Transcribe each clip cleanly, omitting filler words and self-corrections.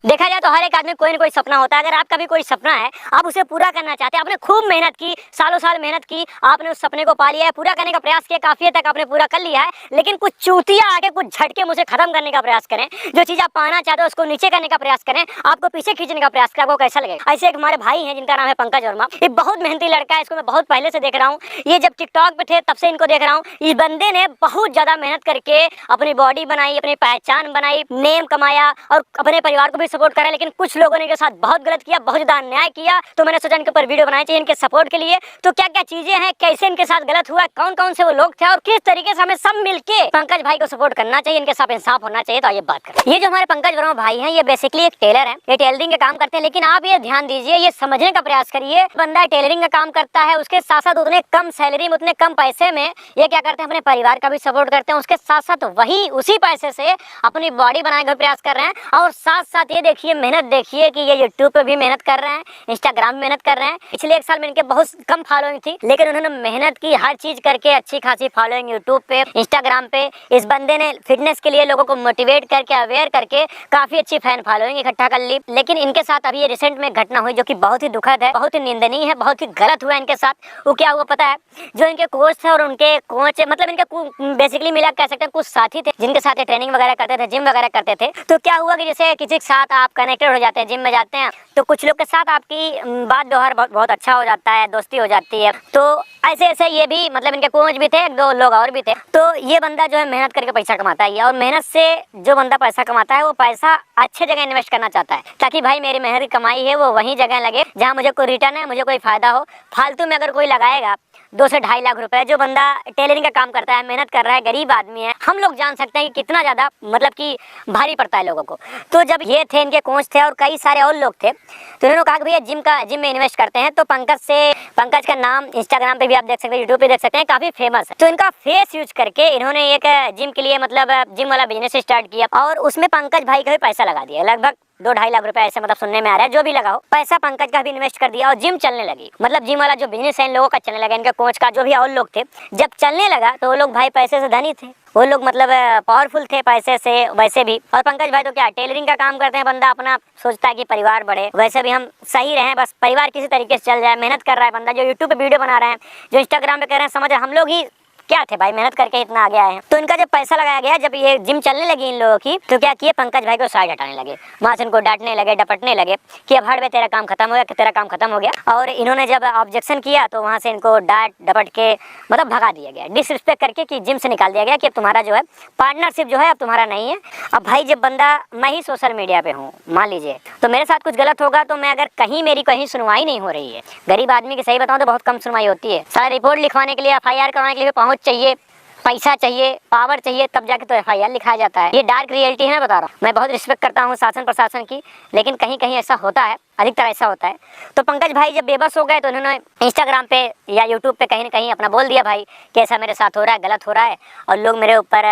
देखा जाए तो हर एक आदमी कोई ना कोई सपना होता है। अगर आपका भी कोई सपना है, आप उसे पूरा करना चाहते हैं, आपने खूब मेहनत की, सालों साल मेहनत की, आपने उस सपने को पा लिया है, पूरा करने का प्रयास किया, काफी हद तक आपने पूरा कर लिया है, लेकिन कुछ चूतिया आके कुछ झटके मुझे खत्म करने का प्रयास करें, जो चीज आप पाना चाहते हो उसको नीचे करने का प्रयास करें, आपको पीछे खींचने का प्रयास करें, आपको कैसा लगेगा? ऐसे एक हमारे भाई हैं जिनका नाम है पंकज वर्मा। ये बहुत मेहनती लड़का है, इसको मैं बहुत पहले से देख रहा हूँ। ये जब टिकटॉक पे थे तब से इनको देख रहा हूँ। इस बंदे ने बहुत ज्यादा मेहनत करके अपनी बॉडी बनाई, अपनी पहचान बनाई, नेम कमाया और अपने परिवार को भी सपोर्ट करा। लेकिन कुछ लोगों ने इनके साथ बहुत गलत किया, बहुत ज्यादा अन्याय किया, तो मैंने सोचा इनके ऊपर वीडियो बनानी चाहिए इनके सपोर्ट के लिए। तो क्या क्या चीजें हैं, कैसे इनके साथ गलत हुआ, कौन कौन से वो लोग थे और किस तरीके से हमें सब मिलके पंकज भाई को सपोर्ट करना चाहिए, इनके साथ इंसाफ होना चाहिए। तो आइए बात करें। ये जो हमारे पंकज वर्मा भाई हैं, ये बेसिकली एक टेलर है, ये टेलरिंग का काम करते हैं। लेकिन आप ये ध्यान दीजिए, ये समझने का प्रयास करिए, बंदा टेलरिंग का काम करता है, उसके साथ साथ उतने कम सैलरी में, उतने कम पैसे में ये क्या करते हैं, अपने परिवार का भी सपोर्ट करते हैं, उसके साथ साथ वही उसी पैसे से अपनी बॉडी बनाने का प्रयास कर रहे हैं। और साथ साथ ये देखिए, मेहनत देखिए कि ये यूट्यूब पे भी मेहनत कर रहे हैं, इंस्टाग्राम में मेहनत कर रहे हैं। पिछले एक साल में इनके बहुत कम फॉलोइंग थी, लेकिन उन्होंने मेहनत की, हर चीज करके अच्छी खासी फॉलोइंग यूट्यूब पे, इंस्टाग्राम पे। इस बंदे ने फिटनेस के लिए लोगों को मोटिवेट करके, अवेयर करके काफी अच्छी फैन फॉलोइंग इकट्ठा कर ली। लेकिन इनके साथ अभी ये रिसेंट में घटना हुई जो कि बहुत ही दुखद है, बहुत ही निंदनीय है, बहुत ही गलत हुआ इनके साथ। वो क्या हुआ पता है? जो इनके कोच थे और उनके कोच मतलब इनके बेसिकली मिला कह सकते हैं कुछ साथी थे जिनके साथ ट्रेनिंग वगैरह करते थे, जिम वगैरह करते थे। तो क्या हुआ कि जैसे किसी के साथ आप कनेक्टेड हो जाते हैं, जिम में जाते हैं, तो कुछ लोग के साथ आपकी बात व्यवहार बहुत अच्छा हो जाता है, दोस्ती हो जाती है। तो ऐसे ऐसे ये भी मतलब इनके कोच भी थे, एक दो लोग और भी थे। तो ये बंदा जो है मेहनत करके पैसा कमाता है, और मेहनत से जो बंदा पैसा कमाता है वो पैसा अच्छे जगह इन्वेस्ट करना चाहता है, ताकि भाई मेरी मेहनत की कमाई है वो वही जगह लगे जहाँ मुझे कोई रिटर्न है, मुझे कोई फायदा हो। फालतू में अगर कोई लगाएगा 2 से 2.5 लाख रुपए, जो बंदा टेलरिंग का काम करता है, मेहनत कर रहा है, गरीब आदमी है, हम लोग जान सकते हैं कि कितना ज्यादा मतलब कि भारी पड़ता है लोगों को। तो जब ये थे, इनके कोच थे और कई सारे और लोग थे, तो उन्होंने कहा कि भैया जिम में इन्वेस्ट करते हैं। तो पंकज का नाम इंस्टाग्राम पे भी आप देख सकते हैं, यूट्यूब पे देख सकते हैं, काफी फेमस है। तो इनका फेस यूज करके इन्होंने एक जिम के लिए मतलब जिम वाला बिजनेस स्टार्ट किया और उसमें पंकज भाई का भी पैसा लगा दिया, लगभग 2-2.5 लाख रुपए ऐसे मतलब सुनने में आ रहा है। जो भी लगा हो पैसा पंकज का भी इन्वेस्ट कर दिया और जिम चलने लगी। मतलब जिम वाला जो बिजनेस है इन लोगों का चलने लगा, इनके कोच का, जो भी और लोग थे, जब चलने लगा तो वो लोग भाई पैसे से धनी थे, वो लोग मतलब पावरफुल थे पैसे से वैसे भी। और पंकज भाई तो क्या टेलरिंग का काम करते हैं, बंदा अपना सोचता है कि परिवार बढ़े, वैसे भी हम सही रहे, बस परिवार किसी तरीके से चल जाए। मेहनत कर रहा है बंदा, जो यूट्यूब पे वीडियो बना रहे हैं, जो इंस्टाग्राम पे कर रहे हैं, समझ रहे हम लोग ही क्या थे भाई, मेहनत करके इतना आगे आए हैं। तो इनका जब पैसा लगाया गया, जब ये जिम चलने लगी इन लोगों की, तो क्या किए, पंकज भाई को साइड हटाने लगे, वहां से इनको डांटने लगे, डपटने लगे कि अब हट बे, तेरा काम खत्म हो गया, तेरा काम खत्म हो गया। और इन्होंने जब ऑब्जेक्शन किया तो वहां से इनको डांट डपट के मतलब भगा दिया गया, डिसरिस्पेक्ट करके कि जिम से निकाल दिया गया कि अब तुम्हारा जो है पार्टनरशिप जो है अब तुम्हारा नहीं है। अब भाई जब बंदा, मैं ही सोशल मीडिया पे हूँ मान लीजिए, तो मेरे साथ कुछ गलत होगा तो मैं अगर मेरी कहीं सुनवाई नहीं हो रही है, गरीब आदमी की सही बताऊं तो बहुत कम सुनवाई होती है। सारा रिपोर्ट लिखवाने के लिए, FIR करवाने के लिए पहुंच चाहिए, पैसा चाहिए, पावर चाहिए, तब जाके तो FIR लिखाया जाता है। ये डार्क रियलिटी है, मैं बता रहा हूँ। मैं बहुत रिस्पेक्ट करता हूँ शासन प्रशासन की, लेकिन कहीं कहीं ऐसा होता है, अधिकतर ऐसा होता है। तो पंकज भाई जब बेबस हो गए तो उन्होंने इंस्टाग्राम पे या यूट्यूब पे कहीं ना कहीं अपना बोल दिया, भाई कि ऐसा मेरे साथ हो रहा है, गलत हो रहा है, और लोग मेरे ऊपर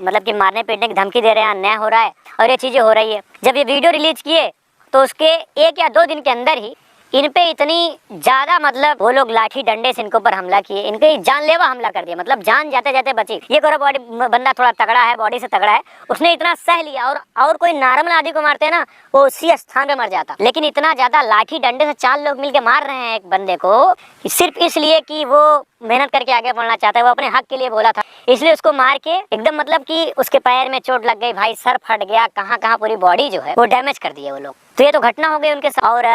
मतलब कि मारने पीटने की धमकी दे रहे हैं, अन्याय हो रहा है और ये चीज़ें हो रही है। जब ये वीडियो रिलीज किए तो उसके 1 या 2 दिन के अंदर ही इन पे इतनी ज्यादा मतलब वो लोग लाठी डंडे से इनके ऊपर हमला किए, इनके जानलेवा हमला कर दिया, मतलब जान जाते जाते बची। ये करो बॉडी, बंदा थोड़ा तगड़ा है, बॉडी से तगड़ा है, उसने इतना सह लिया। और कोई नॉर्मल आदमी को मारते हैं ना, वो उसी स्थान पे मर जाता। लेकिन इतना ज्यादा लाठी डंडे से 4 लोग मिलके मार रहे हैं एक बंदे को, सिर्फ इसलिए कि वो मेहनत करके आगे बढ़ना चाहता है, वो अपने हक के लिए बोला था, इसलिए उसको मार के एकदम मतलब कि उसके पैर में चोट लग गई, भाई सर फट गया, कहाँ पूरी बॉडी जो है वो डैमेज कर दी है वो लोग। तो ये तो घटना हो गई उनके साथ। और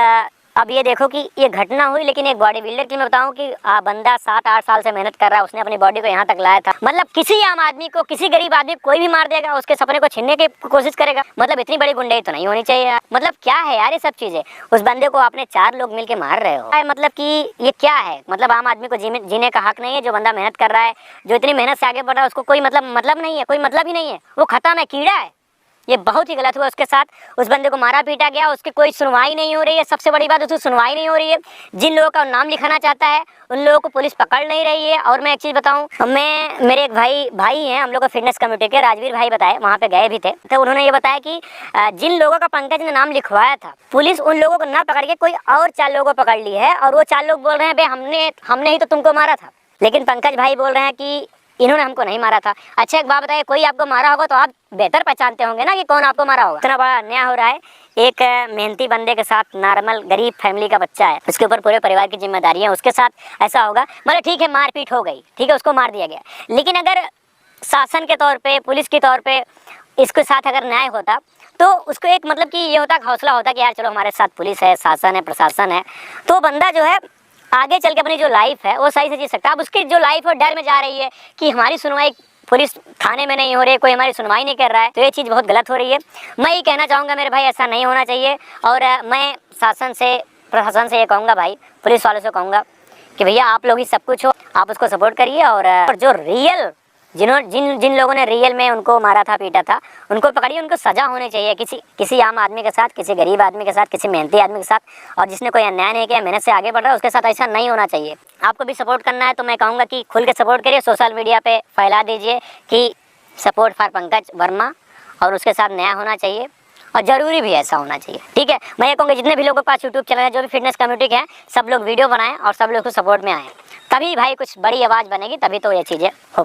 अब ये देखो कि ये घटना हुई, लेकिन एक बॉडी बिल्डर की मैं बताऊं कि बंदा 7-8 साल से मेहनत कर रहा है, उसने अपनी बॉडी को यहाँ तक लाया था। मतलब किसी आम आदमी को, किसी गरीब आदमी को कोई भी मार देगा, उसके सपने को छीनने की कोशिश करेगा। मतलब इतनी बड़ी गुंडाई तो नहीं होनी चाहिए यार। मतलब क्या है यार ये सब चीजें? उस बंदे को आपने 4 लोग मिलके मार रहे हो, मतलब कि ये क्या है? मतलब आम आदमी को जीने का हक नहीं है? जो बंदा मेहनत कर रहा है, जो इतनी मेहनत से आगे बढ़ रहा है, उसको कोई मतलब नहीं है, कोई मतलब ही नहीं है, वो खत्म है, कीड़ा है। ये बहुत ही गलत हुआ उसके साथ। उस बंदे को मारा पीटा गया, उसकी कोई सुनवाई नहीं हो रही है। सबसे बड़ी बात, उसकी सुनवाई नहीं हो रही है। जिन लोगों का नाम लिखाना चाहता है उन लोगों को पुलिस पकड़ नहीं रही है। और मैं एक चीज बताऊं, मेरे एक भाई हैं, हम लोग का फिटनेस कम्युनिटी के, राजवीर भाई बताए, वहाँ पे गए भी थे, तो उन्होंने ये बताया कि जिन लोगों का पंकज ने नाम लिखवाया था, पुलिस उन लोगों को ना पकड़ के कोई और 4 लोगों को पकड़ ली है। और वो 4 लोग बोल रहे हैं भाई हमने ही तो तुमको मारा था। लेकिन पंकज भाई बोल रहे हैं कि इन्होंने हमको नहीं मारा था। अच्छा एक बात बताइए, कोई आपको मारा होगा तो आप बेहतर पहचानते होंगे ना कि कौन आपको मारा होगा। इतना बड़ा अन्याय हो रहा है एक मेहनती बंदे के साथ, नॉर्मल गरीब फैमिली का बच्चा है, उसके ऊपर पूरे परिवार की जिम्मेदारी है, उसके साथ ऐसा होगा। मतलब ठीक है मारपीट हो गई, ठीक है उसको मार दिया गया, लेकिन अगर शासन के तौर पे, पुलिस के तौर पे इसके साथ अगर न्याय होता तो उसको एक मतलब कि ये होता, हौसला होता कि यार चलो हमारे साथ पुलिस है, शासन है, प्रशासन है, तो बंदा जो है आगे चल के अपनी जो लाइफ है वो सही से जी सकता है। अब उसकी जो लाइफ है डर में जा रही है कि हमारी सुनवाई पुलिस थाने में नहीं हो रही है, कोई हमारी सुनवाई नहीं कर रहा है, तो ये चीज़ बहुत गलत हो रही है। मैं ये कहना चाहूँगा मेरे भाई ऐसा नहीं होना चाहिए, और मैं शासन से, प्रशासन से ये कहूँगा भाई, पुलिस वालों से कहूँगा कि भैया आप लोग ही सब कुछ हो, आप उसको सपोर्ट करिए, और जो रियल जिन लोगों ने रियल में उनको मारा था, पीटा था, उनको पकड़िए, उनको सजा होनी चाहिए। किसी आम आदमी के साथ, किसी गरीब आदमी के साथ, किसी मेहनती आदमी के साथ, और जिसने कोई अन्याय नहीं किया, मेहनत से आगे बढ़ रहा है, उसके साथ ऐसा नहीं होना चाहिए। आपको भी सपोर्ट करना है तो मैं कहूँगा कि खुल के सपोर्ट करिए, सोशल मीडिया पे फैला दीजिए कि सपोर्ट फॉर पंकज वर्मा, और उसके साथ न्याय होना चाहिए, और ज़रूरी भी ऐसा होना चाहिए। ठीक है, मैं ये कहूँगा जितने भी लोगों के पास यूट्यूब चैनल है, जो भी फिटनेस कम्युनिटी के हैं, सब लोग वीडियो बनाएं और सब लोग को सपोर्ट में आएँ, तभी भाई कुछ बड़ी आवाज़ बनेगी, तभी तो ये चीज़ें हो।